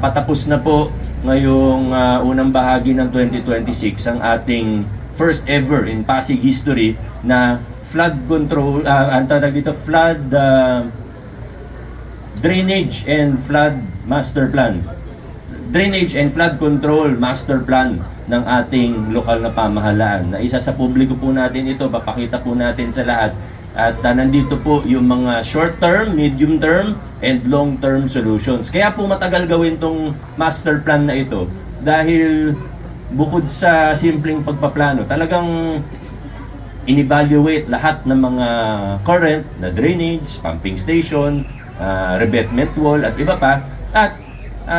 patapos na po ngayong unang bahagi ng 2026 ang ating first ever in Pasig history na flood control, ang tawag dito, flood drainage and flood master plan. Drainage and flood control master plan ng ating lokal na pamahalaan. Na isa sa publiko po natin ito, papakita po natin sa lahat. At nandito po yung mga short-term, medium-term, and long-term solutions. Kaya po matagal gawin tong master plan na ito dahil bukod sa simpleng pagpaplano, talagang in-evaluate lahat ng mga current na drainage, pumping station, revetment wall at iba pa. At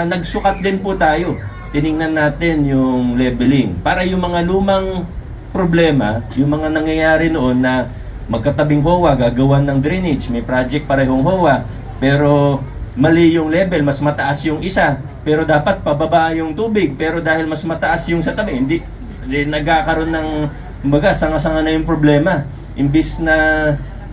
nagsukat din po tayo. Tiningnan natin yung leveling para yung mga lumang problema, yung mga nangyayari noon na magkatabing HOA, gagawan ng drainage, may project parehong HOA, pero mali yung level, mas mataas yung isa, pero dapat pababa yung tubig, pero dahil mas mataas yung sa tabi, hindi nagkakaroon ng, kumbaga, sanga-sanga na yung problema. Imbis na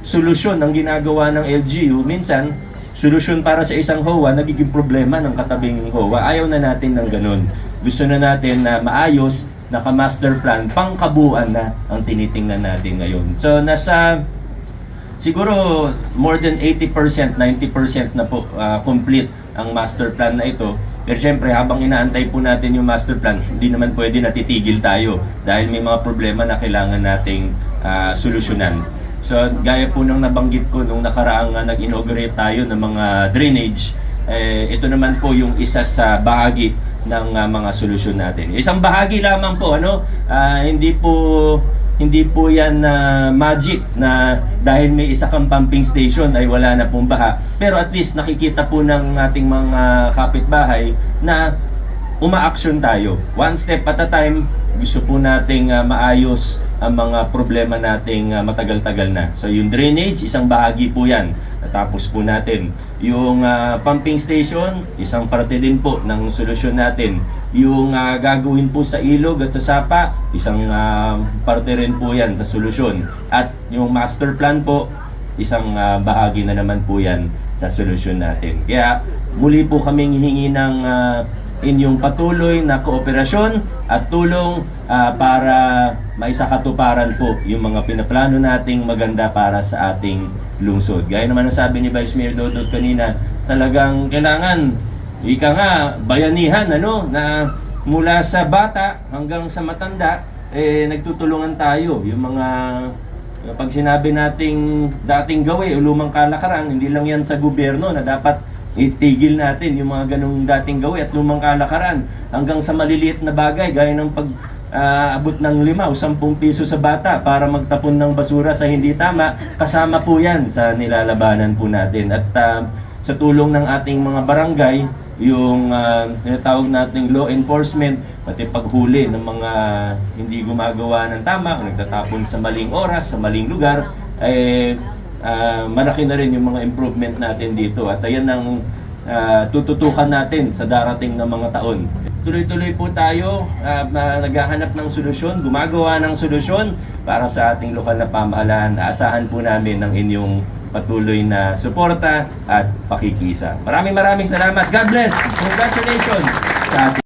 solusyon ang ginagawa ng LGU, minsan, solusyon para sa isang HOA, nagiging problema ng katabing HOA. Ayaw na natin ng ganun. Gusto na natin na maayos, naka-master plan, pangkabuuan na ang tinitingnan natin ngayon. So, nasa siguro more than 80%, 90% na po complete ang master plan na ito. Pero syempre, habang inaantay po natin yung master plan, hindi naman pwede natitigil tayo dahil may mga problema na kailangan nating solusyonan. So, gaya po nang nabanggit ko nung nakaraang nag-inaugurate tayo ng mga drainage, ito naman po yung isa sa bahagi ng mga solusyon natin. Isang bahagi lamang po, hindi po yan magic na dahil may isa kang pumping station ay wala na pong baha. Pero at least nakikita po ng ating mga kapitbahay na umaaksyon tayo. One step at a time, gusto po nating maayos ang mga problema nating matagal-tagal na. So yung drainage, isang bahagi po yan. Natapos po natin. Yung pumping station, isang parte din po ng solusyon natin. Yung gagawin po sa ilog at sa sapa, isang parte rin po yan sa solusyon. At yung master plan po, isang bahagi na naman po yan sa solusyon natin. Kaya muli po kaming hihingi ng inyong patuloy na kooperasyon at tulong para maisakatuparan po yung mga pinaplano nating maganda para sa ating lungsod. Gaya naman ang sabi ni Vice Mayor Dodot kanina, talagang kailangan, ika nga, bayanihan, na mula sa bata hanggang sa matanda, nagtutulungan tayo. Yung mga, pag sinabi nating dating gawi o lumang kalakaran, hindi lang yan sa gobyerno na dapat itigil natin yung mga ganong dating gawi at lumang kalakaran hanggang sa maliliit na bagay gaya ng abot ng 5 o 10 piso sa bata para magtapon ng basura sa hindi tama, kasama po yan sa nilalabanan po natin. At sa tulong ng ating mga barangay, yung tinatawag nating law enforcement, pati paghuli ng mga hindi gumagawa ng tama, nagtatapon sa maling oras, sa maling lugar, malaki na rin yung mga improvement natin dito. At ayan ang tututukan natin sa darating na mga taon. Tuloy-tuloy po tayo naghahanap ng solusyon, gumagawa ng solusyon para sa ating lokal na pamahalaan. Aasahan po namin ng inyong patuloy na suporta at pakikisa. Maraming salamat. God bless. Congratulations sa ating